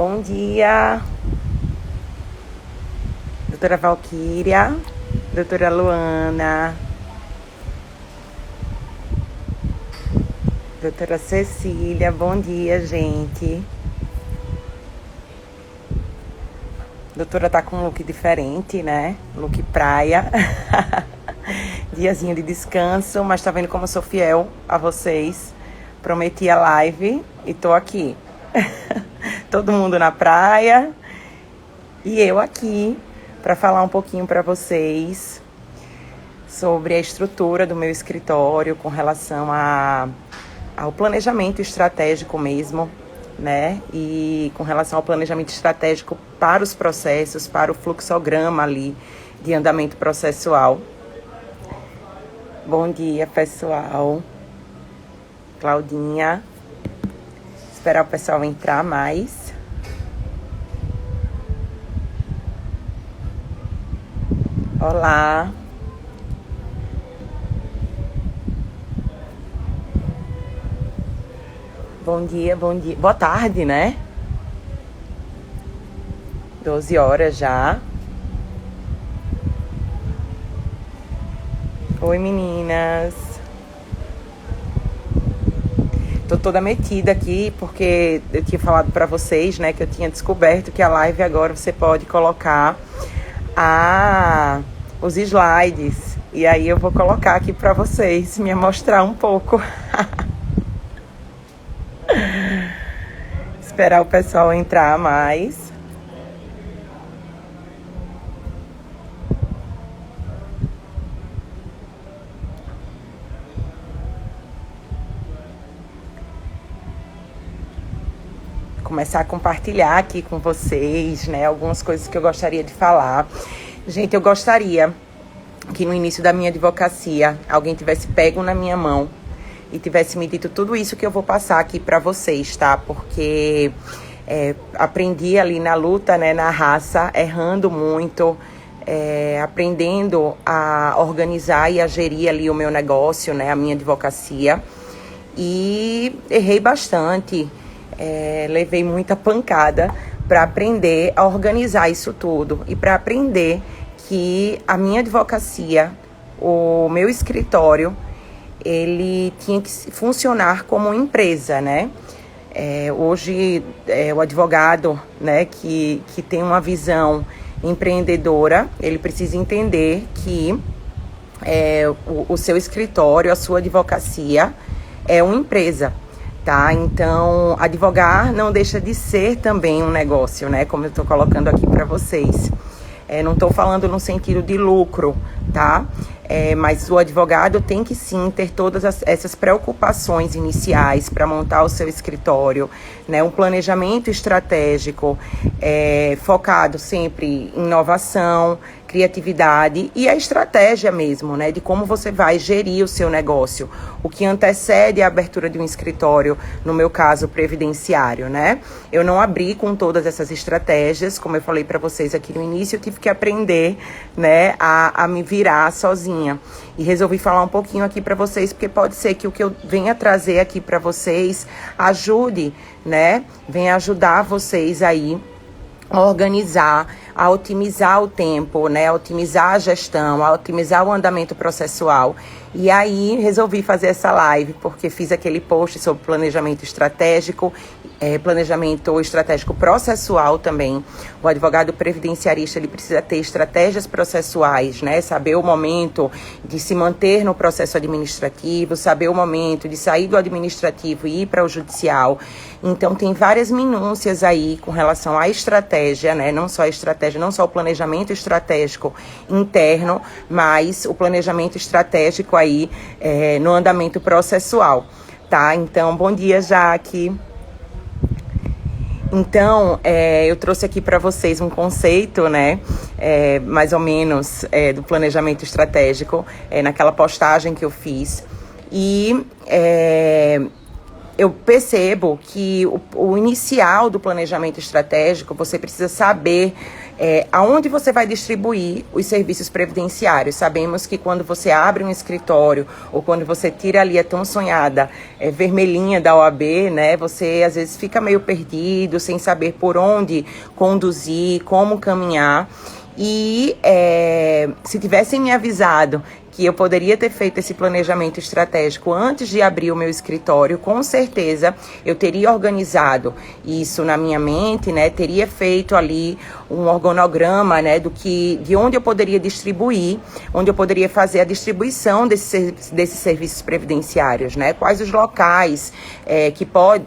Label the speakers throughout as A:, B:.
A: Bom dia, doutora Valquíria, doutora Luana, doutora Cecília, bom dia, gente. Doutora tá com um look diferente, né? Look praia. Diazinho de descanso, mas tá vendo como eu sou fiel a vocês. Prometi a live e tô aqui. Todo mundo na praia e eu aqui para falar um pouquinho para vocês sobre a estrutura do meu escritório com relação ao planejamento estratégico mesmo, né? E com relação ao planejamento estratégico para os processos, para o fluxograma ali de andamento processual. Bom dia, pessoal. Claudinha. Esperar o pessoal entrar mais. Olá. Bom dia, bom dia. Boa tarde, né? 12 horas já. Oi, meninas. Tô toda metida aqui porque eu tinha falado pra vocês, né, que eu tinha descoberto que a live agora você pode colocar os slides. E aí eu vou colocar aqui pra vocês, me mostrar um pouco. Esperar o pessoal entrar mais. Começar a compartilhar aqui com vocês, né, algumas coisas que eu gostaria de falar. Gente, eu gostaria que no início da minha advocacia alguém tivesse pego na minha mão e tivesse me dito tudo isso que eu vou passar aqui para vocês, tá? Porque aprendi ali na luta, né, na raça, errando muito, aprendendo a organizar e a gerir ali o meu negócio, né, a minha advocacia. E errei bastante. Levei muita pancada para aprender a organizar isso tudo e para aprender que a minha advocacia, o meu escritório, ele tinha que funcionar como empresa, né? Hoje, o advogado, né, que tem uma visão empreendedora, ele precisa entender que o seu escritório, a sua advocacia é uma empresa. Tá? Então, advogar não deixa de ser também um negócio, né? Como eu estou colocando aqui para vocês. Não estou falando no sentido de lucro, tá? Mas o advogado tem que sim ter todas essas preocupações iniciais para montar o seu escritório, né? Um planejamento estratégico focado sempre em inovação, criatividade e a estratégia mesmo, né, de como você vai gerir o seu negócio, o que antecede a abertura de um escritório, no meu caso, previdenciário, né? Eu não abri com todas essas estratégias, como eu falei para vocês aqui no início, eu tive que aprender, né, a me virar sozinha. E resolvi falar um pouquinho aqui para vocês, porque pode ser que o que eu venha trazer aqui para vocês ajude, né, venha ajudar vocês aí a organizar, a otimizar o tempo, né, a otimizar a gestão, a otimizar o andamento processual. E aí resolvi fazer essa live, porque fiz aquele post sobre planejamento estratégico processual também. O advogado previdenciarista, ele precisa ter estratégias processuais, né, saber o momento de se manter no processo administrativo, saber o momento de sair do administrativo e ir para o judicial. Então, tem várias minúcias aí com relação à estratégia, né, não só a estratégia, não só o planejamento estratégico interno, mas o planejamento estratégico aí no andamento processual, tá? Então, bom dia, Jaque. Então, eu trouxe aqui para vocês um conceito, né, mais ou menos, do planejamento estratégico, naquela postagem que eu fiz. E eu percebo que o inicial do planejamento estratégico, você precisa saber Aonde você vai distribuir os serviços previdenciários? Sabemos que quando você abre um escritório ou quando você tira ali a tão sonhada vermelhinha da OAB, né, você às vezes fica meio perdido, sem saber por onde conduzir, como caminhar. E se tivessem me avisado que eu poderia ter feito esse planejamento estratégico antes de abrir o meu escritório, com certeza eu teria organizado isso na minha mente, né? Teria feito ali um organograma, né? De onde eu poderia distribuir, onde eu poderia fazer a distribuição desses serviços previdenciários, né? Quais os locais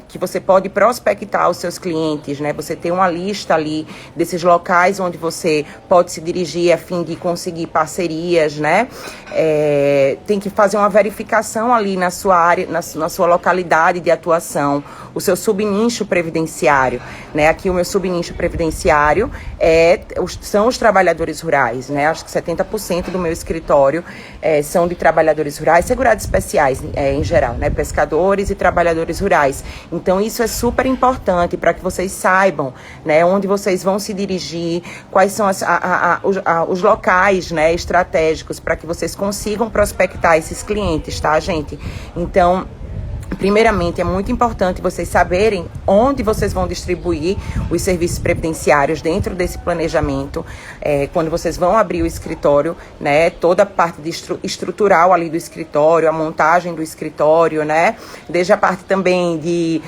A: que você pode prospectar aos seus clientes, né? Você tem uma lista ali desses locais onde você pode se dirigir a fim de conseguir parcerias, né? Tem que fazer uma verificação ali na sua área, na sua localidade de atuação, o seu subnicho previdenciário, né? Aqui o meu subnicho previdenciário são os trabalhadores rurais, né? Acho que 70% do meu escritório são de trabalhadores rurais, segurados especiais em geral, né? Pescadores e trabalhadores rurais. Então isso é super importante para que vocês saibam, né? Onde vocês vão se dirigir, quais são os locais, né? Estratégicos para que vocês consigam prospectar esses clientes, tá, gente? Então, primeiramente, é muito importante vocês saberem onde vocês vão distribuir os serviços previdenciários dentro desse planejamento. Quando vocês vão abrir o escritório, né, toda a parte estrutural ali do escritório, a montagem do escritório, né, desde a parte também de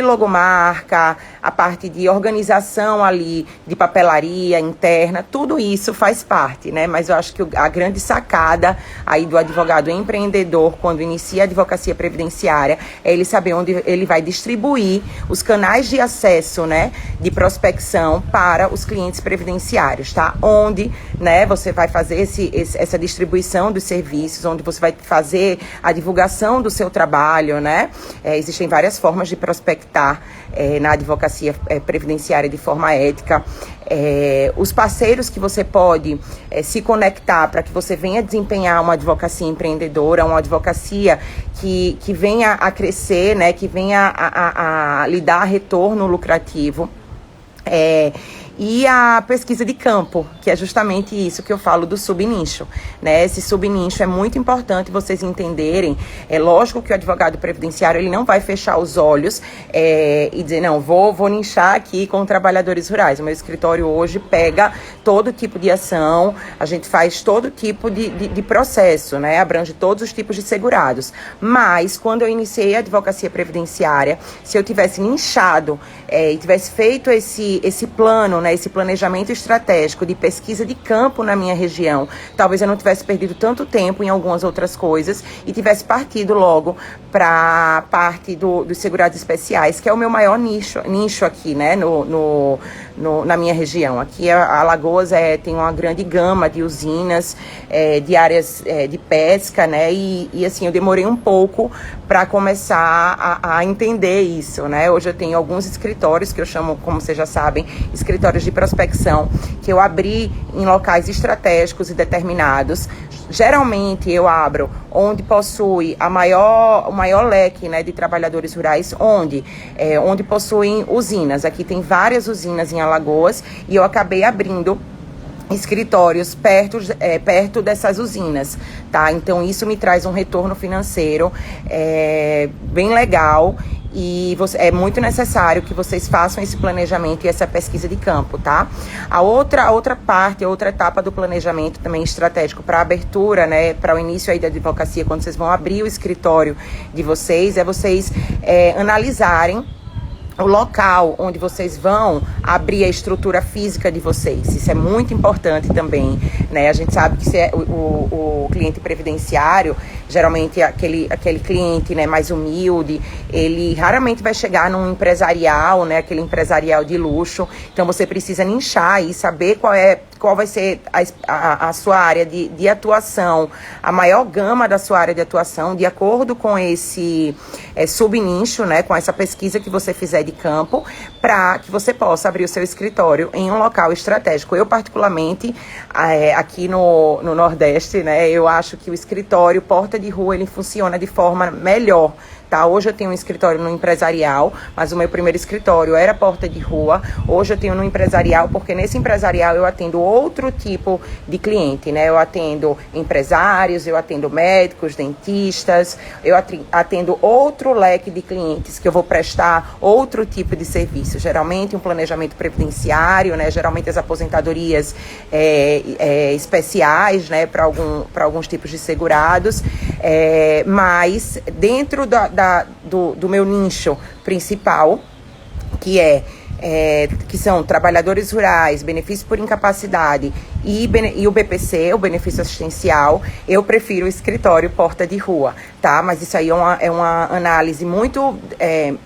A: logomarca, a parte de organização ali, de papelaria interna, tudo isso faz parte, né, mas eu acho que a grande sacada aí do advogado empreendedor, quando inicia a advocacia previdenciária, é ele saber onde ele vai distribuir os canais de acesso, né, de prospecção para os clientes previdenciários, tá? Onde, né, você vai fazer essa distribuição dos serviços, onde você vai fazer a divulgação do seu trabalho, né? Existem várias formas de prospectar na advocacia previdenciária de forma ética. Os parceiros que você pode se conectar para que você venha desempenhar uma advocacia empreendedora, uma advocacia que venha a crescer, né, que venha a lhe dar retorno lucrativo. E a pesquisa de campo, que é justamente isso que eu falo do subnicho, né? Esse subnicho é muito importante vocês entenderem. É lógico que o advogado previdenciário, ele não vai fechar os olhos e dizer, não, vou nichar aqui com trabalhadores rurais. O meu escritório hoje pega todo tipo de ação, a gente faz todo tipo de processo, né? Abrange todos os tipos de segurados. Mas, quando eu iniciei a advocacia previdenciária, se eu tivesse nichado e tivesse feito esse plano, né, esse planejamento estratégico de pesquisa de campo na minha região, talvez eu não tivesse perdido tanto tempo em algumas outras coisas e tivesse partido logo para a parte dos segurados especiais, que é o meu maior nicho aqui, né, na minha região. Aqui a Alagoas tem uma grande gama de usinas, de áreas de pesca, né, e assim, eu demorei um pouco para começar a entender isso, né. Hoje eu tenho alguns escritórios que eu chamo, como vocês já sabem, escritórios de prospecção, que eu abri em locais estratégicos e determinados. Geralmente eu abro onde possui o maior leque, né, de trabalhadores rurais, onde possuem usinas. Aqui tem várias usinas em Alagoas e eu acabei abrindo escritórios perto dessas usinas, tá? Então isso me traz um retorno financeiro bem legal. E é muito necessário que vocês façam esse planejamento e essa pesquisa de campo, tá? A outra parte, a outra etapa do planejamento também estratégico para a abertura, né, para o início aí da advocacia, quando vocês vão abrir o escritório de vocês, vocês analisarem o local onde vocês vão abrir a estrutura física de vocês. Isso é muito importante também, né? A gente sabe que o cliente previdenciário, geralmente aquele cliente, né, mais humilde, ele raramente vai chegar num empresarial, né, aquele empresarial de luxo. Então você precisa nichar e saber qual vai ser a sua área de atuação, a maior gama da sua área de atuação, de acordo com esse subnicho, né, com essa pesquisa que você fizer de campo, para que você possa abrir o seu escritório em um local estratégico. Eu, particularmente, aqui no Nordeste, né, eu acho que o escritório Porta de Rua, ele funciona de forma melhor, tá? Hoje eu tenho um escritório no empresarial, mas o meu primeiro escritório era porta de rua. Hoje eu tenho no empresarial, porque nesse empresarial eu atendo outro tipo de cliente, né? Eu atendo empresários, eu atendo médicos, dentistas, eu atendo outro leque de clientes que eu vou prestar outro tipo de serviço. Geralmente um planejamento previdenciário, né? Geralmente as aposentadorias especiais, né? Para alguns tipos de segurados, mas dentro do meu nicho principal, que são trabalhadores rurais, benefício por incapacidade e o BPC, o benefício assistencial, eu prefiro o escritório porta de rua, tá? Mas isso aí é uma análise muito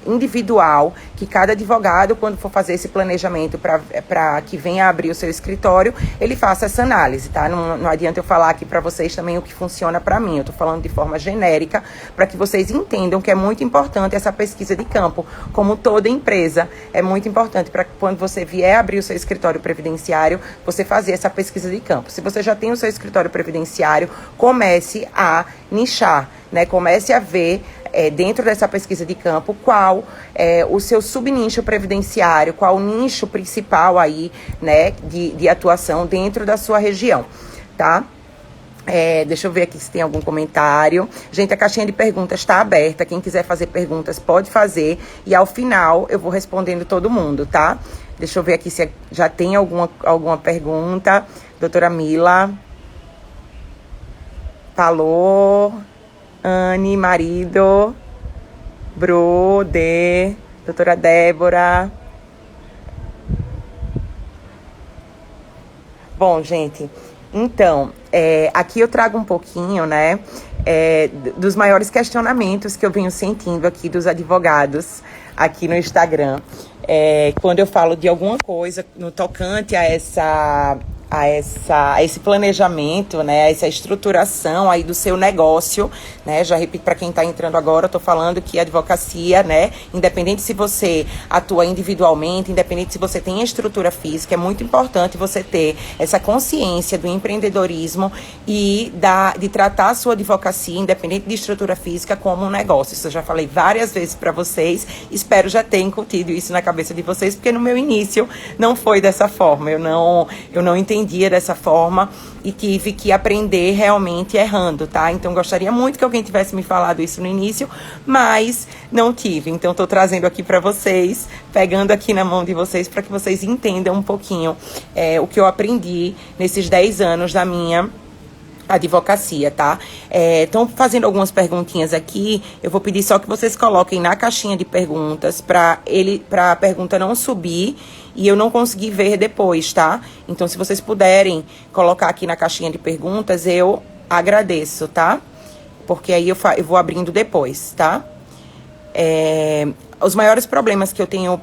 A: individual, que cada advogado, quando for fazer esse planejamento para que venha abrir o seu escritório, ele faça essa análise, tá? Não adianta eu falar aqui para vocês também o que funciona para mim, eu tô falando de forma genérica, para que vocês entendam que é muito importante essa pesquisa de campo, como toda empresa, é muito importante para quando você vier abrir o seu escritório previdenciário, você fazer essa pesquisa de campo. Se você já tem o seu escritório previdenciário, comece a nichar, né? Comece a ver dentro dessa pesquisa de campo qual é o seu subnicho previdenciário, qual o nicho principal aí, né, de atuação dentro da sua região, tá? Deixa eu ver aqui se tem algum comentário. Gente, a caixinha de perguntas está aberta. Quem quiser fazer perguntas pode fazer. E ao final eu vou respondendo todo mundo, tá? Deixa eu ver aqui se já tem alguma pergunta. Doutora Mila. Falou. Anne, marido. Brode. Doutora Débora. Bom, gente, então, aqui eu trago um pouquinho, né, dos maiores questionamentos que eu venho sentindo aqui dos advogados aqui no Instagram. Quando eu falo de alguma coisa no tocante a esse planejamento, né, a essa estruturação aí do seu negócio, né, já repito para quem está entrando agora, eu estou falando que a advocacia, né, independente se você atua individualmente, independente se você tem estrutura física, é muito importante você ter essa consciência do empreendedorismo e de tratar a sua advocacia, independente de estrutura física, como um negócio. Isso eu já falei várias vezes para vocês, espero já ter incutido isso na cabeça de vocês, porque no meu início não foi dessa forma, eu não entendia dessa forma e tive que aprender realmente errando, tá? Então gostaria muito que alguém tivesse me falado isso no início, mas não tive. Então estou trazendo aqui para vocês, pegando aqui na mão de vocês para que vocês entendam um pouquinho o que eu aprendi nesses 10 anos da minha advocacia, tá? Estão fazendo algumas perguntinhas aqui, eu vou pedir só que vocês coloquem na caixinha de perguntas para a pergunta não subir e eu não conseguir ver depois, tá? Então, se vocês puderem colocar aqui na caixinha de perguntas, eu agradeço, tá? Porque aí eu vou abrindo depois, tá? Os maiores problemas que eu tenho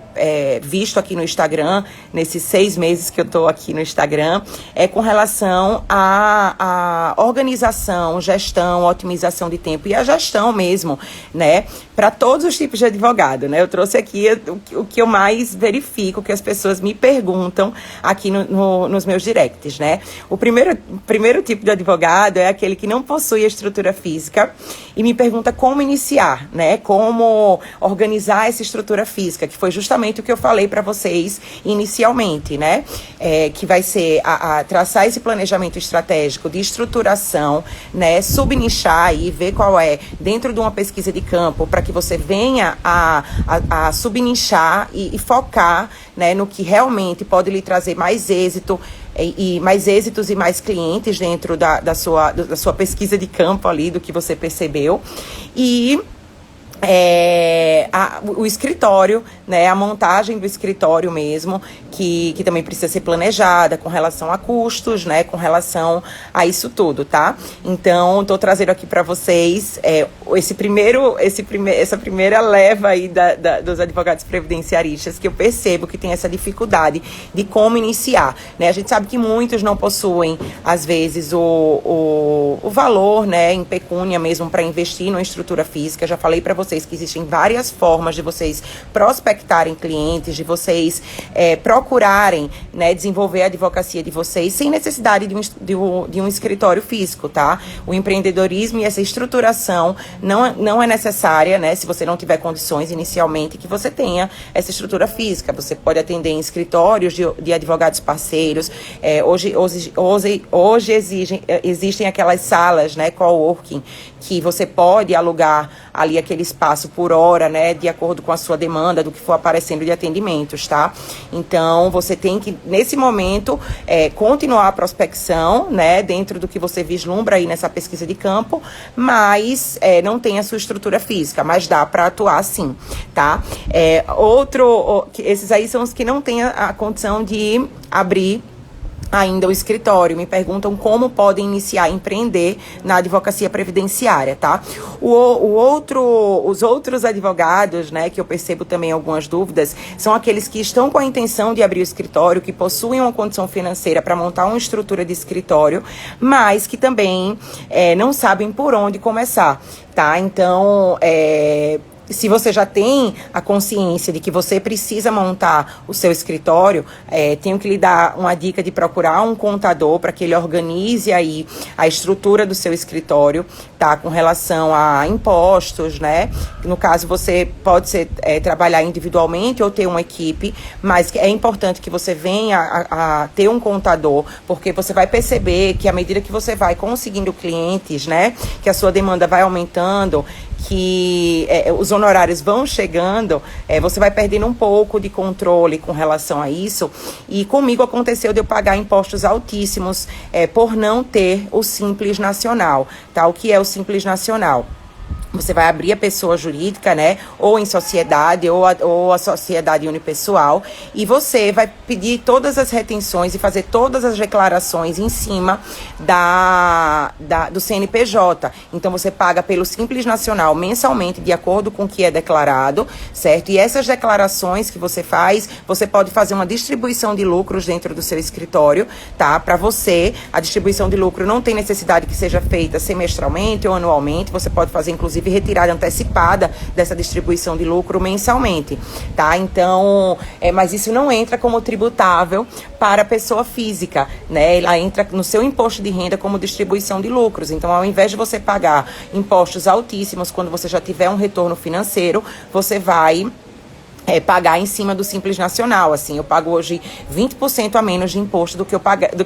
A: visto aqui no Instagram, nesses 6 meses que eu tô aqui no Instagram, é com relação à organização, gestão, otimização de tempo e a gestão mesmo, né? Para todos os tipos de advogado, né? Eu trouxe aqui o que eu mais verifico, que as pessoas me perguntam aqui nos meus directs, né? O primeiro tipo de advogado é aquele que não possui a estrutura física e me pergunta como iniciar, né? Como organizar essa estrutura física, que foi justamente o que eu falei para vocês inicialmente, né? Que vai ser traçar esse planejamento estratégico de estruturação, né? Subnichar e ver qual é, dentro de uma pesquisa de campo, para que você venha a subnichar e focar, né, no que realmente pode lhe trazer mais êxito e mais êxitos e mais clientes dentro da sua pesquisa de campo ali, do que você percebeu. E o escritório, né, a montagem do escritório mesmo, que também precisa ser planejada com relação a custos, né, com relação a isso tudo, tá? Então, estou trazendo aqui para vocês essa primeira leva aí dos advogados previdenciaristas, que eu percebo que tem essa dificuldade de como iniciar, né? A gente sabe que muitos não possuem, às vezes, o valor, né, em pecúnia mesmo para investir numa estrutura física. Já falei para vocês que existem várias formas de vocês prospectarem clientes, de vocês procurarem, né, desenvolver a advocacia de vocês sem necessidade de um escritório físico, tá? O empreendedorismo e essa estruturação não é necessária, né? Se você não tiver condições inicialmente, que você tenha essa estrutura física. Você pode atender em escritórios de advogados parceiros. Hoje existem aquelas salas, né, coworking, que você pode alugar ali aquele espaço por hora, né, de acordo com a sua demanda, do que for aparecendo de atendimentos, tá? Então, você tem que, nesse momento, continuar a prospecção, né, dentro do que você vislumbra aí nessa pesquisa de campo, mas não tem a sua estrutura física, mas dá para atuar sim, tá? Esses aí são os que não têm a condição de abrir ainda o escritório. Me perguntam como podem iniciar a empreender na advocacia previdenciária, tá? Os outros advogados, né, que eu percebo também algumas dúvidas, são aqueles que estão com a intenção de abrir o escritório, que possuem uma condição financeira para montar uma estrutura de escritório, mas que também não sabem por onde começar, tá? Então, se você já tem a consciência de que você precisa montar o seu escritório, tenho que lhe dar uma dica de procurar um contador para que ele organize aí a estrutura do seu escritório, tá? Com relação a impostos, né? No caso, você pode trabalhar individualmente ou ter uma equipe, mas é importante que você venha a ter um contador, porque você vai perceber que à medida que você vai conseguindo clientes, né? Que a sua demanda vai aumentando, que os honorários vão chegando, você vai perdendo um pouco de controle com relação a isso. E comigo aconteceu de eu pagar impostos altíssimos por não ter o Simples Nacional, tá? O que é o Simples Nacional? Você vai abrir a pessoa jurídica, né, ou em sociedade, ou a sociedade unipessoal, e você vai pedir todas as retenções e fazer todas as declarações em cima do CNPJ. Então, você paga pelo Simples Nacional mensalmente, de acordo com o que é declarado, certo? E essas declarações que você faz, você pode fazer uma distribuição de lucros dentro do seu escritório, tá? Para você, a distribuição de lucro não tem necessidade que seja feita semestralmente ou anualmente, você pode fazer, inclusive, retirada antecipada dessa distribuição de lucro mensalmente, tá? Então, mas isso não entra como tributável para a pessoa física, né? Ela entra no seu imposto de renda como distribuição de lucros. Então, ao invés de você pagar impostos altíssimos quando você já tiver um retorno financeiro, você vai pagar em cima do Simples Nacional. Assim, eu pago hoje 20% a menos de imposto do que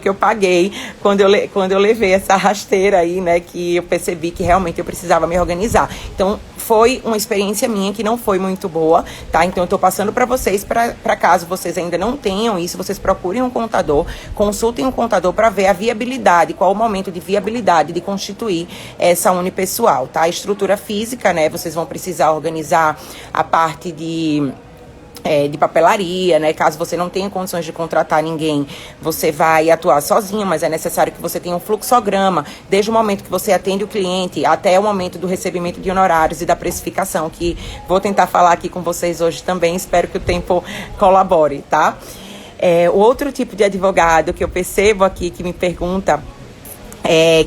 A: eu paguei quando eu levei essa rasteira aí, né, que eu percebi que realmente eu precisava me organizar. Então, foi uma experiência minha que não foi muito boa, tá? Então, eu tô passando para vocês, para caso vocês ainda não tenham isso, vocês procurem um contador, consultem um contador para ver a viabilidade, qual o momento de viabilidade de constituir essa unipessoal, tá? A estrutura física, né, vocês vão precisar organizar a parte de papelaria, né? Caso você não tenha condições de contratar ninguém, você vai atuar sozinho, mas é necessário que você tenha um fluxograma, desde o momento que você atende o cliente até o momento do recebimento de honorários e da precificação, que vou tentar falar aqui com vocês hoje também, espero que o tempo colabore, tá? O outro tipo de advogado que eu percebo aqui, que me pergunta,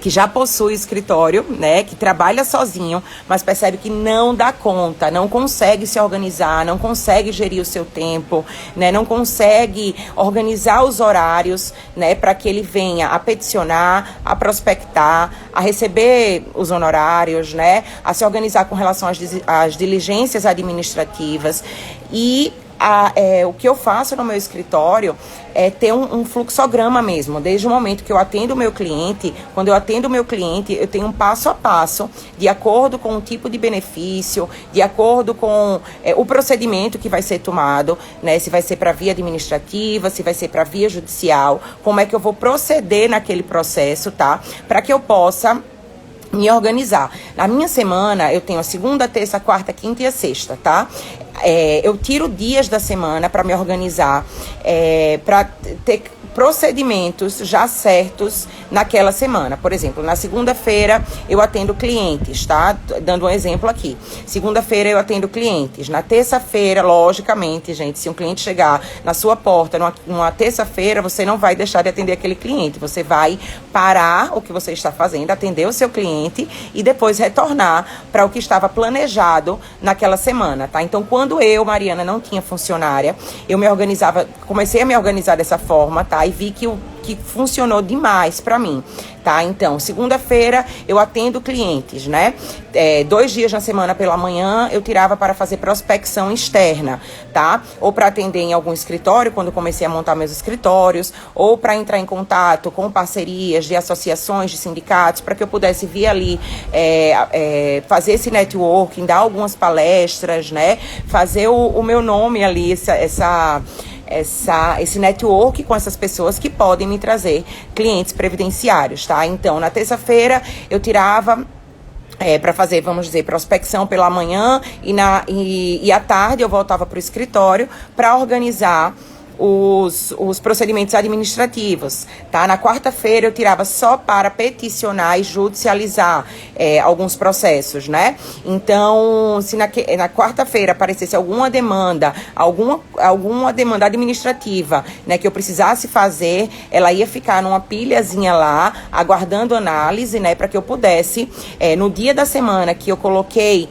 A: que já possui escritório, né, que trabalha sozinho, mas percebe que não dá conta, não consegue se organizar, não consegue gerir o seu tempo, né, não consegue organizar os horários, né, para que ele venha a peticionar, a prospectar, a receber os honorários, né, a se organizar com relação às diligências administrativas. E o que eu faço no meu escritório é ter um fluxograma mesmo, desde o momento que eu atendo o meu cliente. Quando eu atendo o meu cliente, eu tenho um passo a passo, de acordo com o tipo de benefício, de acordo com o procedimento que vai ser tomado, né? Se vai ser para via administrativa, se vai ser para via judicial, como é que eu vou proceder naquele processo, tá? Para que eu possa me organizar. Na minha semana, eu tenho a segunda, terça, quarta, quinta e a sexta, tá? Eu tiro dias da semana para me organizar, para ter procedimentos já certos naquela semana. Por exemplo, na segunda-feira eu atendo clientes, tá? Dando um exemplo aqui. Segunda-feira eu atendo clientes. Na terça-feira, logicamente, gente, se um cliente chegar na sua porta numa terça-feira, você não vai deixar de atender aquele cliente. Você vai parar o que você está fazendo, atender o seu cliente e depois retornar para o que estava planejado naquela semana, tá? Então, quando eu, Mariana, não tinha funcionária, eu me organizava, comecei a me organizar dessa forma, tá? E vi que funcionou demais para mim, tá? Então, segunda-feira eu atendo clientes, né? 2 dias na semana pela manhã eu tirava para fazer prospecção externa, tá? Ou para atender em algum escritório, quando comecei a montar meus escritórios, ou para entrar em contato com parcerias de associações, de sindicatos, para que eu pudesse vir ali fazer esse networking, dar algumas palestras, né? Fazer o meu nome ali, esse network com essas pessoas que podem me trazer clientes previdenciários, tá? Então, na terça-feira, eu tirava para fazer, vamos dizer, prospecção pela manhã e à tarde eu voltava para o escritório para organizar os procedimentos administrativos, tá? Na quarta-feira eu tirava só para peticionar e judicializar alguns processos, né? Então, se na quarta-feira aparecesse alguma demanda administrativa, né, que eu precisasse fazer, ela ia ficar numa pilhazinha lá, aguardando análise, né, para que eu pudesse, no dia da semana que eu coloquei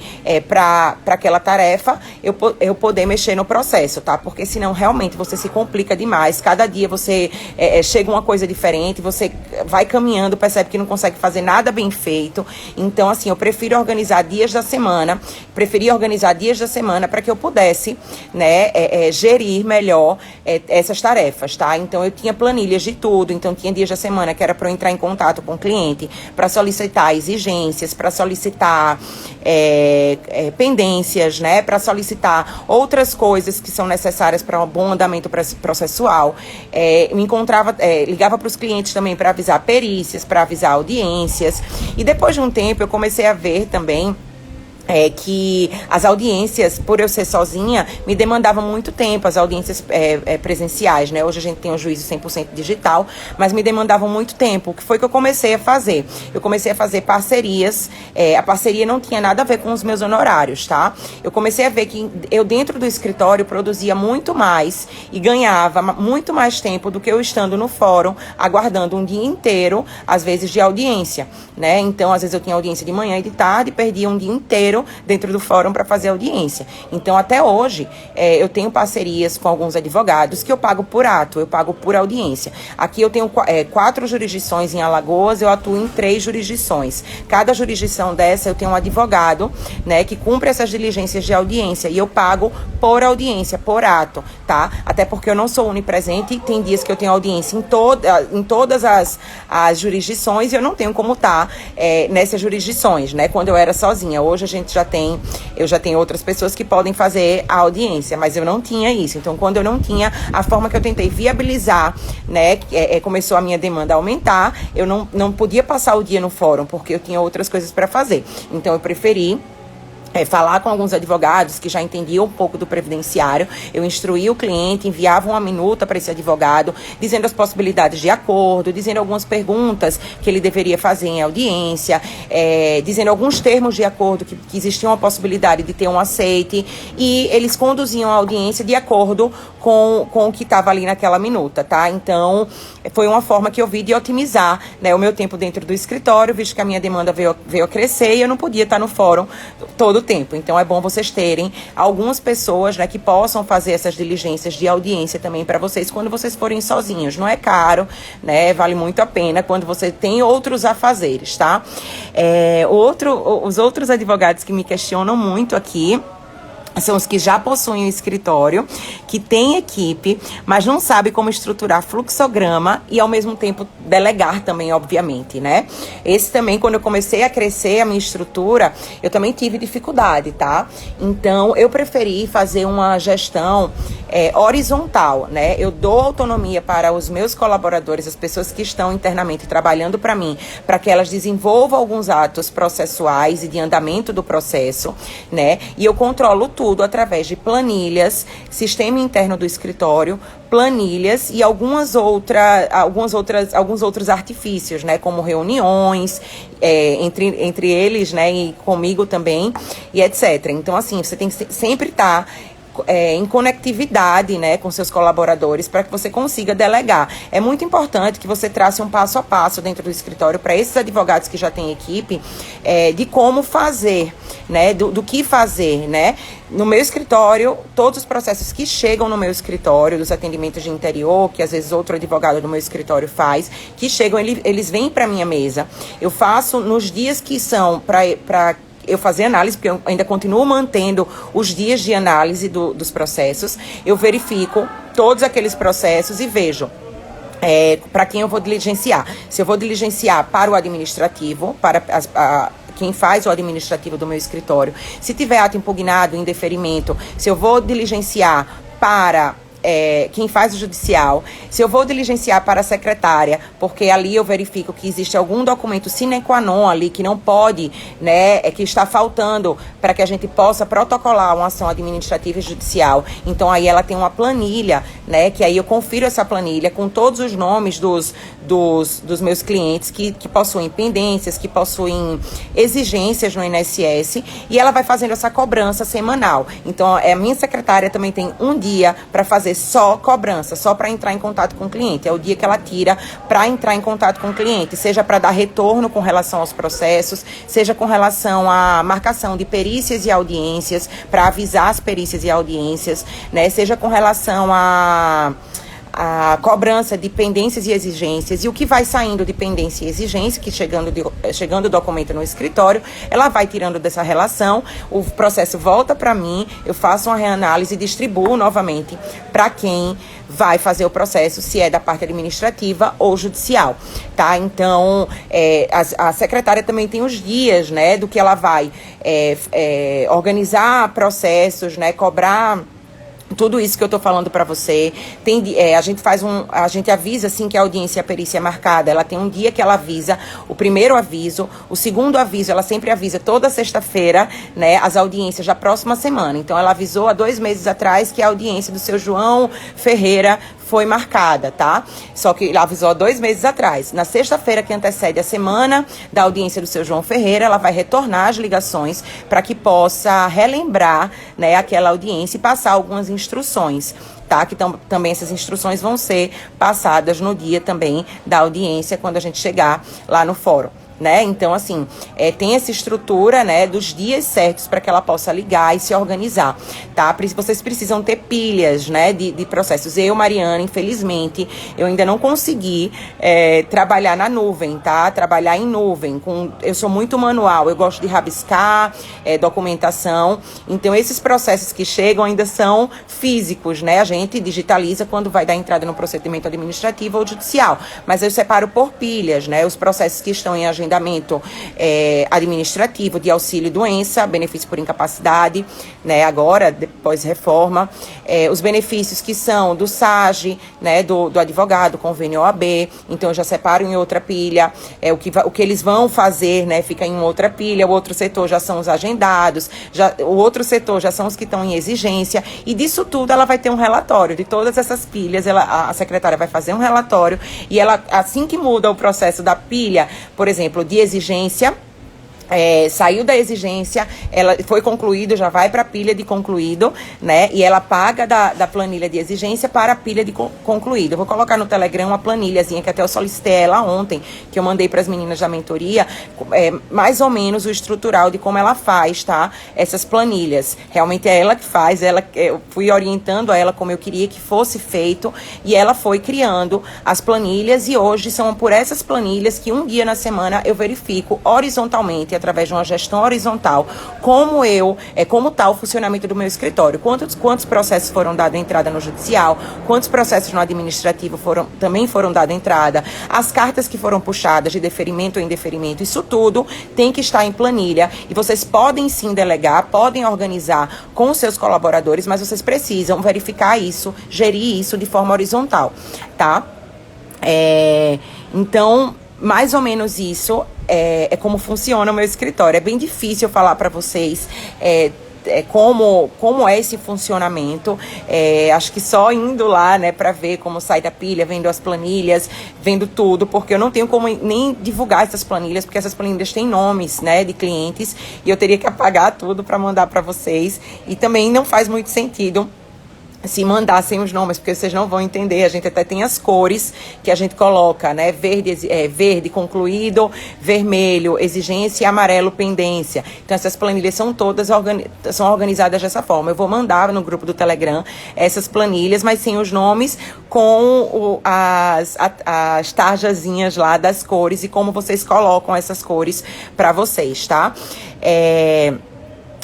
A: para aquela tarefa, eu poder mexer no processo, tá? Porque senão realmente você se complica demais. Cada dia você chega uma coisa diferente, você vai caminhando, percebe que não consegue fazer nada bem feito. Então, assim, eu preferia organizar dias da semana para que eu pudesse, né, gerir melhor essas tarefas, tá? Então, eu tinha planilhas de tudo. Então, tinha dias da semana que era para eu entrar em contato com o cliente, para solicitar exigências, para solicitar pendências, né, para solicitar outras coisas que são necessárias para um bom andamento processual. Ligava para os clientes também para avisar perícias, para avisar audiências. E depois de um tempo eu comecei a ver também que as audiências, por eu ser sozinha, me demandavam muito tempo, as audiências presenciais, né? Hoje a gente tem um juízo 100% digital, mas me demandavam muito tempo. O que foi que eu comecei a fazer? Eu comecei a fazer parcerias, a parceria não tinha nada a ver com os meus honorários, tá? Eu comecei a ver que eu dentro do escritório produzia muito mais e ganhava muito mais tempo do que eu estando no fórum, aguardando um dia inteiro, às vezes de audiência, né? Então, às vezes eu tinha audiência de manhã e de tarde, perdia um dia inteiro dentro do fórum para fazer audiência. Então, até hoje, eu tenho parcerias com alguns advogados que eu pago por ato, eu pago por audiência. Aqui eu tenho 4 jurisdições em Alagoas, eu atuo em 3 jurisdições. Cada jurisdição dessa eu tenho um advogado, né, que cumpre essas diligências de audiência e eu pago por audiência, por ato, tá? Até porque eu não sou onipresente e tem dias que eu tenho audiência em todas as jurisdições e eu não tenho como estar nessas jurisdições, né? Quando eu era sozinha. Hoje eu já tenho outras pessoas que podem fazer a audiência, mas eu não tinha isso. Então, quando eu não tinha, a forma que eu tentei viabilizar, né, começou a minha demanda a aumentar, eu não podia passar o dia no fórum, porque eu tinha outras coisas para fazer. Então, eu preferi falar com alguns advogados que já entendiam um pouco do previdenciário. Eu instruía o cliente, enviava uma minuta para esse advogado, dizendo as possibilidades de acordo, dizendo algumas perguntas que ele deveria fazer em audiência, dizendo alguns termos de acordo que existia uma possibilidade de ter um aceite, e eles conduziam a audiência de acordo com o que estava ali naquela minuta, tá? Então, foi uma forma que eu vi de otimizar, né, o meu tempo dentro do escritório, visto que a minha demanda veio a crescer e eu não podia estar no fórum todo o tempo. Então, é bom vocês terem algumas pessoas, né, que possam fazer essas diligências de audiência também para vocês quando vocês forem sozinhos. Não é caro, né? Vale muito a pena quando você tem outros afazeres, tá? Os outros advogados que me questionam muito aqui são os que já possuem um escritório, que tem equipe, mas não sabe como estruturar fluxograma e, ao mesmo tempo, delegar também, obviamente, né? Esse também, quando eu comecei a crescer a minha estrutura, eu também tive dificuldade, tá? Então, eu preferi fazer uma gestão horizontal, né? Eu dou autonomia para os meus colaboradores, as pessoas que estão internamente trabalhando para mim, para que elas desenvolvam alguns atos processuais e de andamento do processo, né? E eu controlo tudo através de planilhas, sistema interno do escritório, planilhas e alguns outros artifícios, né? Como reuniões, entre eles, né? E comigo também, e etc. Então, assim, você tem que sempre estar em conectividade, né, com seus colaboradores para que você consiga delegar. É muito importante que você trace um passo a passo dentro do escritório para esses advogados que já têm equipe, de como fazer, né, do que fazer, né. No meu escritório, todos os processos que chegam no meu escritório, dos atendimentos de interior, que às vezes outro advogado do meu escritório faz, que chegam, eles vêm para minha mesa. Eu faço nos dias que são para eu fazer análise, porque eu ainda continuo mantendo os dias de análise dos processos. Eu verifico todos aqueles processos e vejo para quem eu vou diligenciar. Se eu vou diligenciar para o administrativo, para quem faz o administrativo do meu escritório. Se tiver ato impugnado, em deferimento, se eu vou diligenciar para quem faz o judicial, se eu vou diligenciar para a secretária, porque ali eu verifico que existe algum documento sine qua non ali que não pode, né, que está faltando para que a gente possa protocolar uma ação administrativa e judicial. Então aí ela tem uma planilha, né, que aí eu confiro essa planilha com todos os nomes dos meus clientes que possuem pendências, que possuem exigências no INSS, e ela vai fazendo essa cobrança semanal. Então a minha secretária também tem um dia para fazer só cobrança, só para entrar em contato com o cliente. É o dia que ela tira para entrar em contato com o cliente, seja para dar retorno com relação aos processos, seja com relação à marcação de perícias e audiências, para avisar as perícias e audiências, né? Seja com relação a cobrança de pendências e exigências, e o que vai saindo de pendência e exigência, que chegando o documento no escritório, ela vai tirando dessa relação, o processo volta para mim, eu faço uma reanálise e distribuo novamente para quem vai fazer o processo, se é da parte administrativa ou judicial, tá? Então, a secretária também tem os dias, né, do que ela vai organizar processos, né, cobrar tudo isso que eu estou falando para você. A gente avisa assim que a audiência e a perícia é marcada. Ela tem um dia que ela avisa, o primeiro aviso, o segundo aviso, ela sempre avisa toda sexta-feira, né, as audiências da próxima semana. Então ela avisou há 2 meses atrás que a audiência do seu João Ferreira foi marcada, tá? Só que ela avisou há 2 meses atrás. Na sexta-feira que antecede a semana da audiência do seu João Ferreira, ela vai retornar as ligações para que possa relembrar, né, aquela audiência e passar algumas instruções, tá? Que também essas instruções vão ser passadas no dia também da audiência, quando a gente chegar lá no fórum, né? Então, assim, tem essa estrutura, né, dos dias certos para que ela possa ligar e se organizar, tá? Vocês precisam ter pilhas, né, de processos. Eu, Mariana, infelizmente, eu ainda não consegui trabalhar na nuvem, tá? Trabalhar em nuvem. Eu sou muito manual, eu gosto de rabiscar, documentação. Então, esses processos que chegam ainda são físicos, né? A gente digitaliza quando vai dar entrada no procedimento administrativo ou judicial. Mas eu separo por pilhas, né? Os processos que estão em agendamento administrativo, de auxílio-doença, benefício por incapacidade, né, agora, depois reforma, os benefícios que são do SAGE, né, do advogado, convênio OAB, então eu já separo em outra pilha, o que eles vão fazer, né, fica em outra pilha, o outro setor já são os agendados, o outro setor já são os que estão em exigência, e disso tudo ela vai ter um relatório, de todas essas pilhas, a secretária vai fazer um relatório, e ela, assim que muda o processo da pilha, por exemplo, de exigência, saiu da exigência, ela foi concluído, já vai para a pilha de concluído, né? E ela paga da planilha de exigência para a pilha de concluído. Eu vou colocar no Telegram uma planilhazinha que até eu solicitei ela ontem, que eu mandei para as meninas da mentoria, mais ou menos o estrutural de como ela faz, tá? Essas planilhas. Realmente é ela que faz, eu fui orientando a ela como eu queria que fosse feito, e ela foi criando as planilhas, e hoje são por essas planilhas que um dia na semana eu verifico horizontalmente através de uma gestão horizontal, como está o funcionamento do meu escritório, quantos processos foram dados entrada no judicial, quantos processos no administrativo também foram dados entrada, as cartas que foram puxadas de deferimento ou indeferimento, isso tudo tem que estar em planilha, e vocês podem sim delegar, podem organizar com os seus colaboradores, mas vocês precisam verificar isso, gerir isso de forma horizontal, tá? Então, mais ou menos isso é como funciona o meu escritório. É bem difícil falar para vocês como é esse funcionamento. Acho que só indo lá, né, para ver como sai da pilha, vendo as planilhas, vendo tudo, porque eu não tenho como nem divulgar essas planilhas, porque essas planilhas têm nomes, né, de clientes, e eu teria que apagar tudo para mandar para vocês, e também não faz muito sentido se mandassem os nomes, porque vocês não vão entender. A gente até tem as cores que a gente coloca, né? Verde concluído, vermelho exigência e amarelo pendência. Então essas planilhas são todas são organizadas dessa forma. Eu vou mandar no grupo do Telegram essas planilhas, mas sem os nomes, com as tarjazinhas lá das cores e como vocês colocam essas cores para vocês, tá?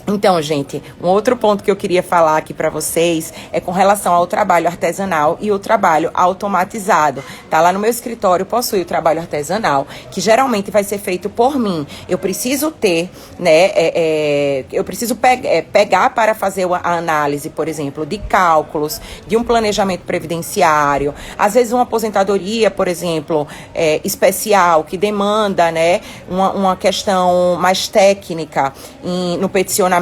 A: Então, gente, um outro ponto que eu queria falar aqui para vocês é com relação ao trabalho artesanal e o trabalho automatizado, tá? Lá no meu escritório possui o trabalho artesanal, que geralmente vai ser feito por mim. Eu preciso ter, né, eu preciso pegar para fazer a análise, por exemplo, de cálculos, de um planejamento previdenciário, às vezes uma aposentadoria, por exemplo, especial, que demanda, né, uma questão mais técnica no peticionamento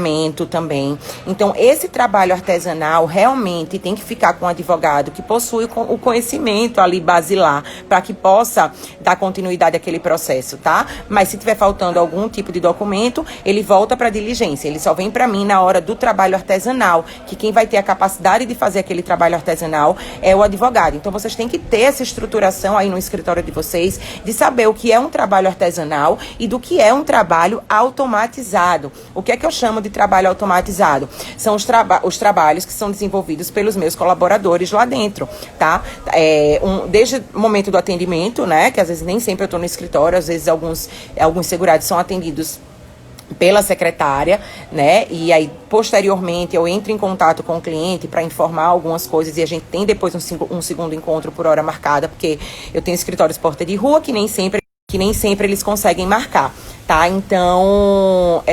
A: também. Então, esse trabalho artesanal realmente tem que ficar com um advogado que possui o conhecimento ali basilar, para que possa dar continuidade àquele processo, tá? Mas se tiver faltando algum tipo de documento, ele volta para a diligência. Ele só vem para mim na hora do trabalho artesanal, que quem vai ter a capacidade de fazer aquele trabalho artesanal é o advogado. Então, vocês têm que ter essa estruturação aí no escritório de vocês, de saber o que é um trabalho artesanal e do que é um trabalho automatizado. O que é que eu chamo de trabalho automatizado? São os trabalhos que são desenvolvidos pelos meus colaboradores lá dentro, tá? Desde o momento do atendimento, né? Que às vezes nem sempre eu estou no escritório, às vezes alguns segurados são atendidos pela secretária, né? E aí, posteriormente, eu entro em contato com o cliente para informar algumas coisas, e a gente tem depois um segundo encontro por hora marcada, porque eu tenho escritórios porta de rua que nem sempre eles conseguem marcar, tá? Então,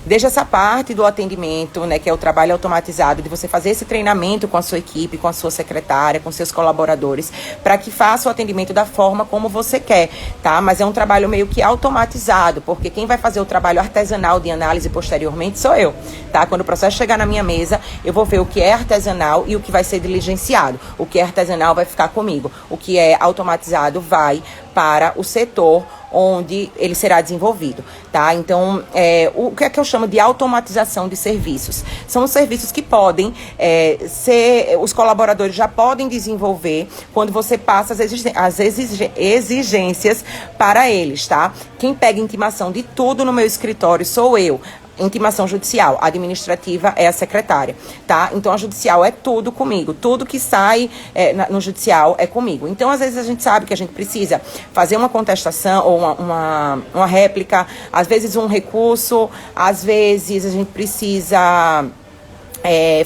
A: desde essa parte do atendimento, né, que é o trabalho automatizado, de você fazer esse treinamento com a sua equipe, com a sua secretária, com seus colaboradores, para que faça o atendimento da forma como você quer, tá? Mas é um trabalho meio que automatizado, porque quem vai fazer o trabalho artesanal de análise posteriormente sou eu, tá? Quando o processo chegar na minha mesa, eu vou ver o que é artesanal e o que vai ser diligenciado. O que é artesanal vai ficar comigo. O que é automatizado vai para o setor onde ele será desenvolvido, tá? Então, o que é que eu chamo de automatização de serviços? São os serviços que podem os colaboradores já podem desenvolver quando você passa as exigências para eles, tá? Quem pega intimação de tudo no meu escritório sou eu. Intimação judicial, administrativa é a secretária, tá? Então a judicial é tudo comigo, tudo que sai no judicial é comigo. Então às vezes a gente sabe que a gente precisa fazer uma contestação ou uma réplica, às vezes um recurso, às vezes a gente precisa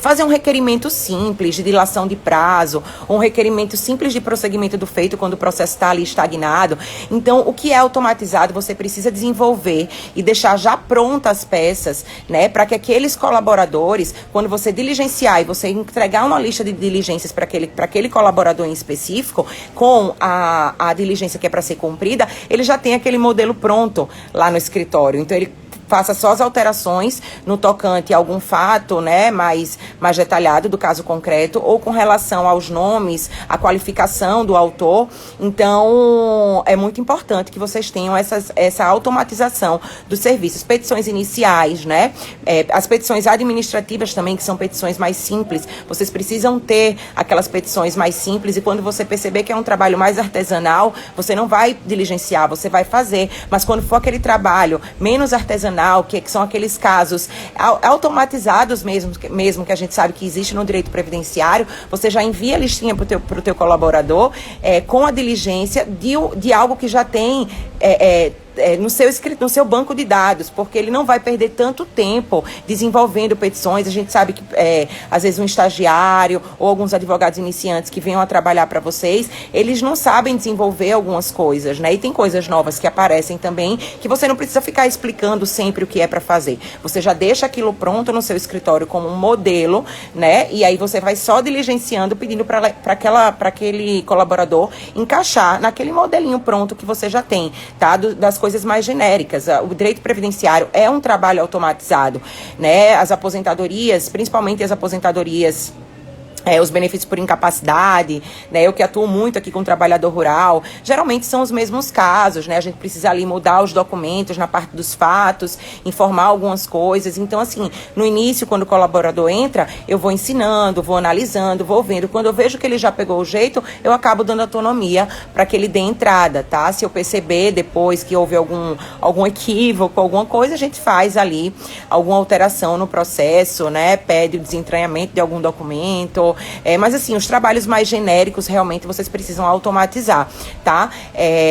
A: fazer um requerimento simples de dilação de prazo, um requerimento simples de prosseguimento do feito quando o processo está ali estagnado. Então, o que é automatizado, você precisa desenvolver e deixar já prontas as peças, né, para que aqueles colaboradores, quando você diligenciar e você entregar uma lista de diligências para aquele colaborador em específico, com a diligência que é para ser cumprida, ele já tem aquele modelo pronto lá no escritório. Então, ele faça só as alterações no tocante a algum fato, né, mais detalhado do caso concreto, ou com relação aos nomes, a qualificação do autor. Então, é muito importante que vocês tenham essa automatização dos serviços. Petições iniciais, né, as petições administrativas também, que são petições mais simples. Vocês precisam ter aquelas petições mais simples, e quando você perceber que é um trabalho mais artesanal, você não vai diligenciar, você vai fazer. Mas quando for aquele trabalho menos artesanal, que são aqueles casos automatizados mesmo que a gente sabe que existe no direito previdenciário, você já envia a listinha para o teu colaborador com a diligência de algo que já tem no seu banco de dados, porque ele não vai perder tanto tempo desenvolvendo petições. A gente sabe que, às vezes, um estagiário ou alguns advogados iniciantes que venham a trabalhar para vocês, eles não sabem desenvolver algumas coisas, né? E tem coisas novas que aparecem também, que você não precisa ficar explicando sempre o que é para fazer. Você já deixa aquilo pronto no seu escritório como um modelo, né? E aí você vai só diligenciando, pedindo para aquele colaborador encaixar naquele modelinho pronto que você já tem, tá? Das coisas mais genéricas. O direito previdenciário é um trabalho automatizado, né? As aposentadorias, principalmente as aposentadorias, os benefícios por incapacidade, né? Eu que atuo muito aqui com o trabalhador rural, geralmente são os mesmos casos, né? A gente precisa ali mudar os documentos na parte dos fatos, informar algumas coisas. Então, assim, no início, quando o colaborador entra, eu vou ensinando, vou analisando, vou vendo. Quando eu vejo que ele já pegou o jeito, eu acabo dando autonomia para que ele dê entrada, tá? Se eu perceber depois que houve algum equívoco, alguma coisa, a gente faz ali alguma alteração no processo, né? Pede o desentranhamento de algum documento. Mas assim, os trabalhos mais genéricos realmente vocês precisam automatizar, tá?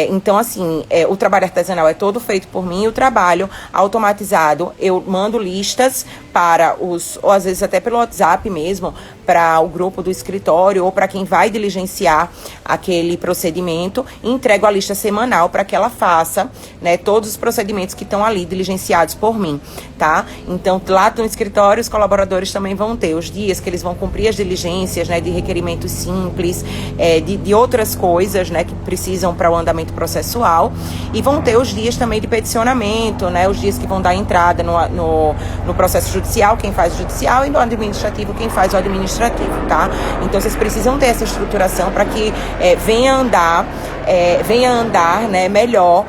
A: Então assim, o trabalho artesanal é todo feito por mim, o trabalho automatizado, eu mando listas para ou às vezes até pelo WhatsApp mesmo, para o grupo do escritório ou para quem vai diligenciar aquele procedimento, e entrego a lista semanal para que ela faça, né, todos os procedimentos que estão ali diligenciados por mim, tá? Então, lá no escritório, os colaboradores também vão ter os dias que eles vão cumprir as diligências, né, de requerimentos simples, de outras coisas, né, que precisam para o andamento processual, e vão ter os dias também de peticionamento, né, os dias que vão dar entrada no processo judicial, quem faz o judicial, e no administrativo, quem faz o administrativo, tá? Então, vocês precisam ter essa estruturação para que venha andar, né, melhor,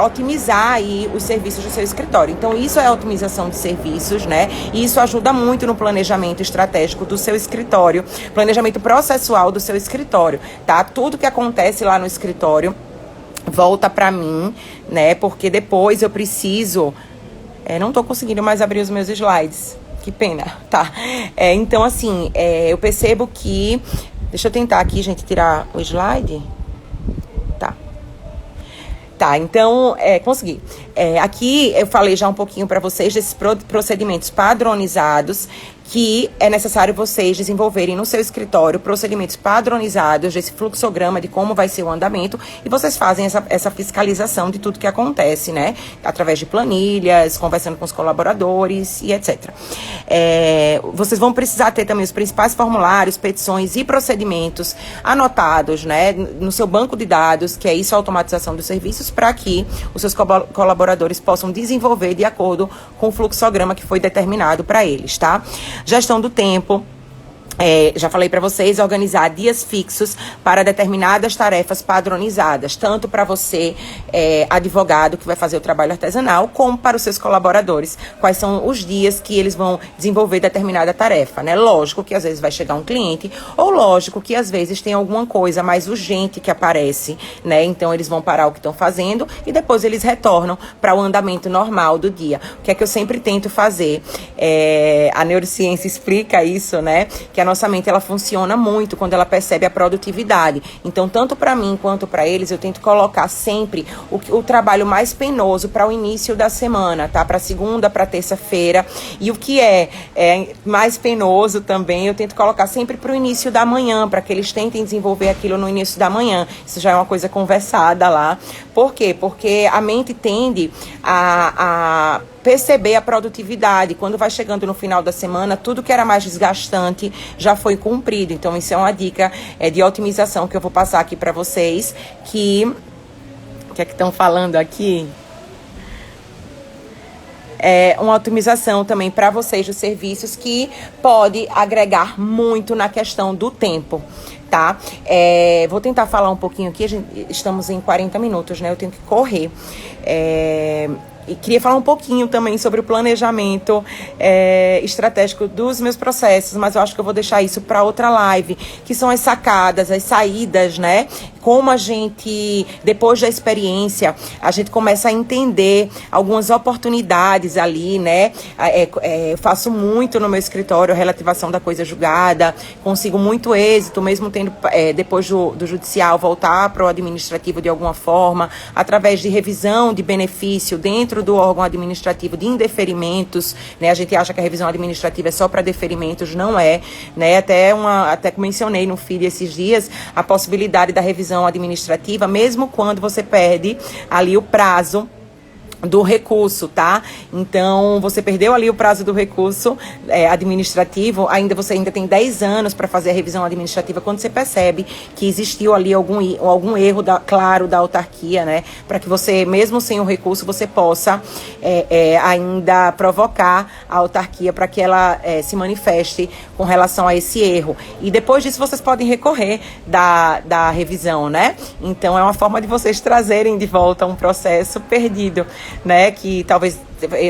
A: otimizar aí os serviços do seu escritório. Então, isso é a otimização de serviços, né? E isso ajuda muito no planejamento estratégico do seu escritório, planejamento processual do seu escritório, tá? Tudo que acontece lá no escritório volta para mim, né? Porque depois eu preciso... não tô conseguindo mais abrir os meus slides. Que pena, tá? Então, assim, eu percebo que... Deixa eu tentar aqui, gente, tirar o slide. Tá, então, consegui. Aqui eu falei já um pouquinho para vocês desses procedimentos padronizados que é necessário vocês desenvolverem no seu escritório, procedimentos padronizados desse fluxograma de como vai ser o andamento, e vocês fazem essa fiscalização de tudo que acontece, né? Através de planilhas, conversando com os colaboradores e etc. Vocês vão precisar ter também os principais formulários, petições e procedimentos anotados, né? No seu banco de dados, que é isso, a automatização dos serviços, para que os seus colaboradores possam desenvolver de acordo com o fluxograma que foi determinado para eles, tá? Gestão do tempo. Já falei para vocês, organizar dias fixos para determinadas tarefas padronizadas, tanto para você, advogado, que vai fazer o trabalho artesanal, como para os seus colaboradores. Quais são os dias que eles vão desenvolver determinada tarefa, né? Lógico que às vezes vai chegar um cliente, ou lógico que às vezes tem alguma coisa mais urgente que aparece, né? Então eles vão parar o que estão fazendo e depois eles retornam para o andamento normal do dia. O que é que eu sempre tento fazer? A neurociência explica isso, né? Que a nossa mente, ela funciona muito quando ela percebe a produtividade. Então, tanto para mim quanto para eles, eu tento colocar sempre o trabalho mais penoso para o início da semana, tá? Para segunda, para terça-feira. E o que é mais penoso também, eu tento colocar sempre para o início da manhã, para que eles tentem desenvolver aquilo no início da manhã. Isso já é uma coisa conversada lá. Por quê? Porque a mente tende a perceber a produtividade. Quando vai chegando no final da semana, tudo que era mais desgastante já foi cumprido. Então, isso é uma dica de otimização que eu vou passar aqui para vocês. O que é que estão falando aqui? Uma otimização também para vocês dos serviços que pode agregar muito na questão do tempo, tá? Vou tentar falar um pouquinho aqui, estamos em 40 minutos, né? Eu tenho que correr. E queria falar um pouquinho também sobre o planejamento estratégico dos meus processos, mas eu acho que eu vou deixar isso para outra live, que são as sacadas, as saídas, né? como a gente, depois da experiência, a gente começa a entender algumas oportunidades ali, né? Eu faço muito no meu escritório a relativação da coisa julgada, consigo muito êxito, mesmo tendo, depois do judicial, voltar para o administrativo de alguma forma, através de revisão de benefício dentro do órgão administrativo de indeferimentos, né? A gente acha que a revisão administrativa é só para deferimentos, não é, né? Até mencionei no feed esses dias a possibilidade da revisão administrativa, mesmo quando você perde ali o prazo do recurso, tá? Então, você perdeu ali o prazo do recurso administrativo, você ainda tem 10 anos para fazer a revisão administrativa quando você percebe que existiu ali algum erro, claro, da autarquia, né? Para que você, mesmo sem o recurso, você possa ainda provocar a autarquia para que ela se manifeste com relação a esse erro. E depois disso, vocês podem recorrer da revisão, né? Então, é uma forma de vocês trazerem de volta um processo perdido, né, que talvez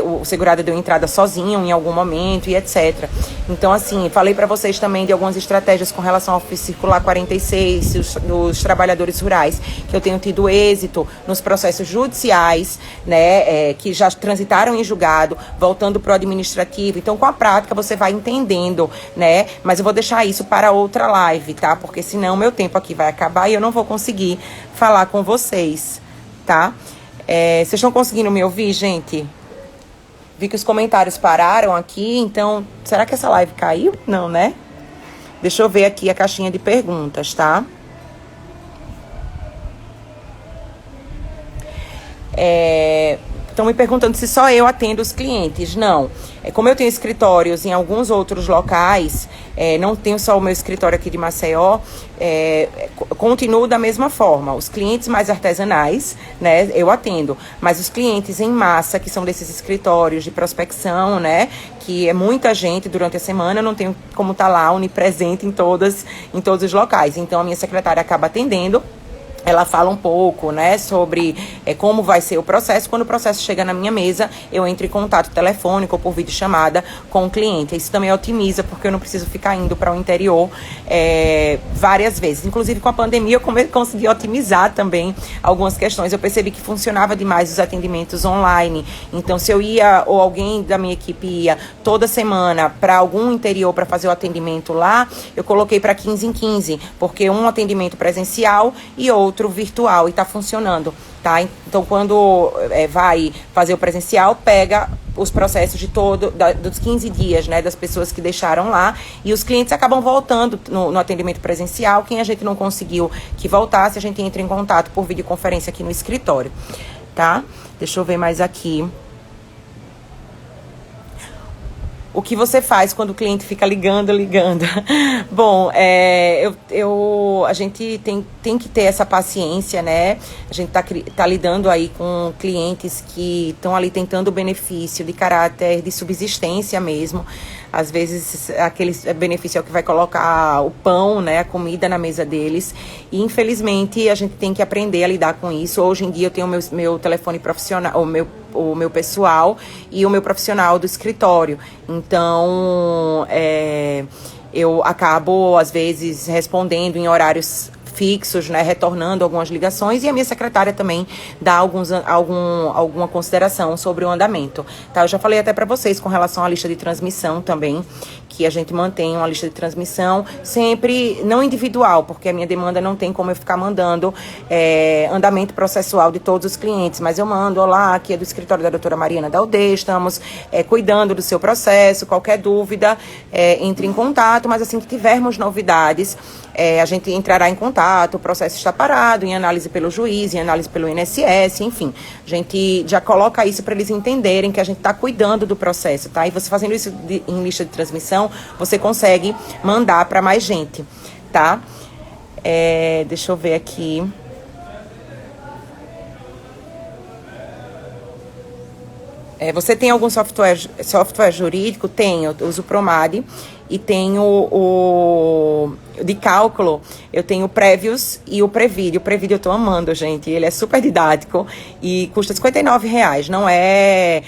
A: o segurado deu entrada sozinho em algum momento e etc. Então, assim, falei para vocês também de algumas estratégias com relação ao Circular 46, dos trabalhadores rurais, que eu tenho tido êxito nos processos judiciais, né, que já transitaram em julgado, voltando para o administrativo. Então, com a prática, você vai entendendo, né, mas eu vou deixar isso para outra live, tá? Porque senão meu tempo aqui vai acabar e eu não vou conseguir falar com vocês, tá? Vocês estão conseguindo me ouvir, gente? Vi que os comentários pararam aqui, então... Será que essa live caiu? Não, né? Deixa eu ver aqui a caixinha de perguntas, tá? Estão me perguntando se só eu atendo os clientes. Não. Como eu tenho escritórios em alguns outros locais, não tenho só o meu escritório aqui de Maceió, continuo da mesma forma. Os clientes mais artesanais, né, eu atendo. Mas os clientes em massa, que são desses escritórios de prospecção, né, que é muita gente durante a semana, eu não tenho como estar lá onipresente em todos os locais. Então, a minha secretária acaba atendendo. Ela fala um pouco, né, sobre como vai ser o processo. Quando o processo chega na minha mesa, eu entro em contato telefônico ou por videochamada com o cliente. Isso também otimiza, porque eu não preciso ficar indo para o interior várias vezes. Inclusive, com a pandemia, eu consegui otimizar também algumas questões. Eu percebi que funcionava demais os atendimentos online. Então, se eu ia, ou alguém da minha equipe ia toda semana para algum interior para fazer o atendimento lá, eu coloquei para 15 em 15, porque um atendimento presencial e outro virtual, e tá funcionando, tá? Então, quando vai fazer o presencial, pega os processos dos 15 dias, né, das pessoas que deixaram lá, e os clientes acabam voltando no atendimento presencial. Quem a gente não conseguiu que voltasse, a gente entra em contato por videoconferência aqui no escritório, tá? Deixa eu ver mais aqui. O que você faz quando o cliente fica ligando? Bom, a gente tem que ter essa paciência, né? A gente tá lidando aí com clientes que estão ali tentando o benefício de caráter de subsistência mesmo. Às vezes, aquele benefício é o que vai colocar o pão, né, a comida na mesa deles. E, infelizmente, a gente tem que aprender a lidar com isso. Hoje em dia, eu tenho meu telefone profissional, o meu pessoal e o meu profissional do escritório. Então, eu acabo, às vezes, respondendo em horários fixos, né, retornando algumas ligações, e a minha secretária também dá alguma consideração sobre o andamento, tá? Eu já falei até para vocês com relação à lista de transmissão também, que a gente mantém uma lista de transmissão sempre não individual, porque a minha demanda não tem como eu ficar mandando andamento processual de todos os clientes, mas eu mando: olá, aqui é do escritório da doutora Mariana Daldê, estamos cuidando do seu processo, qualquer dúvida, entre em contato, mas assim que tivermos novidades, a gente entrará em contato, o processo está parado, em análise pelo juiz, em análise pelo INSS, enfim. A gente já coloca isso para eles entenderem que a gente está cuidando do processo, tá? E você fazendo isso em lista de transmissão, você consegue mandar para mais gente, tá? Deixa eu ver aqui. Você tem algum software jurídico? Tenho, eu uso o Promade e tenho de cálculo, eu tenho o Prévios e o Previde. O Previde eu tô amando, gente. Ele é super didático e custa R$59. Não é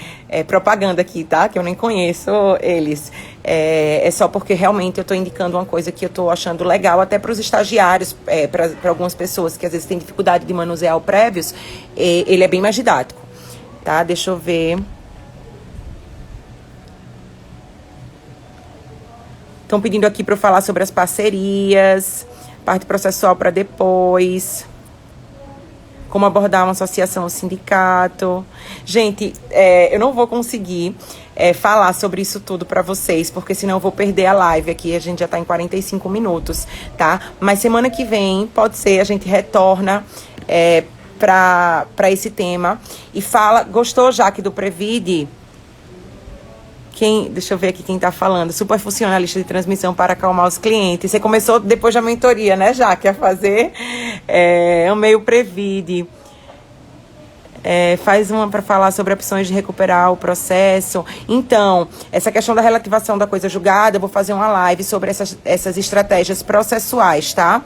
A: propaganda aqui, tá? Que eu nem conheço eles. É só porque realmente eu tô indicando uma coisa que eu tô achando legal, até para os estagiários, para algumas pessoas que às vezes têm dificuldade de manusear o Prévios. Ele é bem mais didático, tá? Deixa eu ver. Estão pedindo aqui para eu falar sobre as parcerias, parte processual para depois, como abordar uma associação ou sindicato. Gente, eu não vou conseguir falar sobre isso tudo para vocês, porque senão eu vou perder a live aqui, a gente já tá em 45 minutos, tá? Mas semana que vem, pode ser, a gente retorna para esse tema e fala. Gostou, Jaque, do Previde? Deixa eu ver aqui quem tá falando. Super funcionalista de transmissão para acalmar os clientes. Você começou depois da mentoria, né, Jaque, a fazer? Amei o Previde. Faz uma para falar sobre opções de recuperar o processo. Então, essa questão da relativação da coisa julgada, eu vou fazer uma live sobre essas estratégias processuais, tá?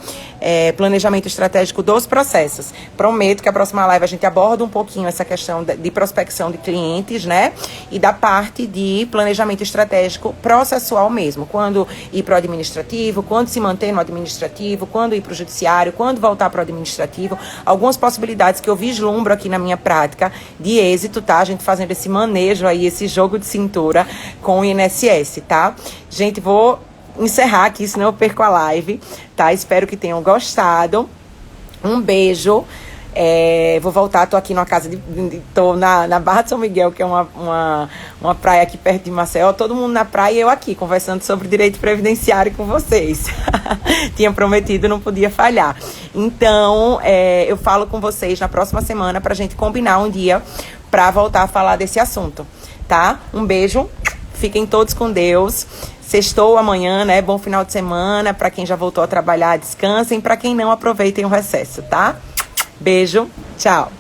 A: Planejamento estratégico dos processos. Prometo que a próxima live a gente aborda um pouquinho essa questão de prospecção de clientes, né? E da parte de planejamento estratégico processual mesmo. Quando ir para o administrativo, quando se manter no administrativo, quando ir para o judiciário, quando voltar para o administrativo. Algumas possibilidades que eu vislumbro aqui na minha prática de êxito, tá? A gente fazendo esse manejo aí, esse jogo de cintura com o INSS, tá? Gente, vou encerrar aqui, senão eu perco a live, tá? Espero que tenham gostado. Um beijo. Vou voltar, tô aqui numa casa, tô na Barra de São Miguel, que é uma praia aqui perto de Maceió, todo mundo na praia e eu aqui, conversando sobre direito previdenciário com vocês. Tinha prometido, não podia falhar. Então, eu falo com vocês na próxima semana pra gente combinar um dia pra voltar a falar desse assunto, tá? Um beijo, fiquem todos com Deus. Sextou amanhã, né? Bom final de semana. Pra quem já voltou a trabalhar, descansem. Pra quem não, aproveitem o recesso, tá? Beijo, tchau.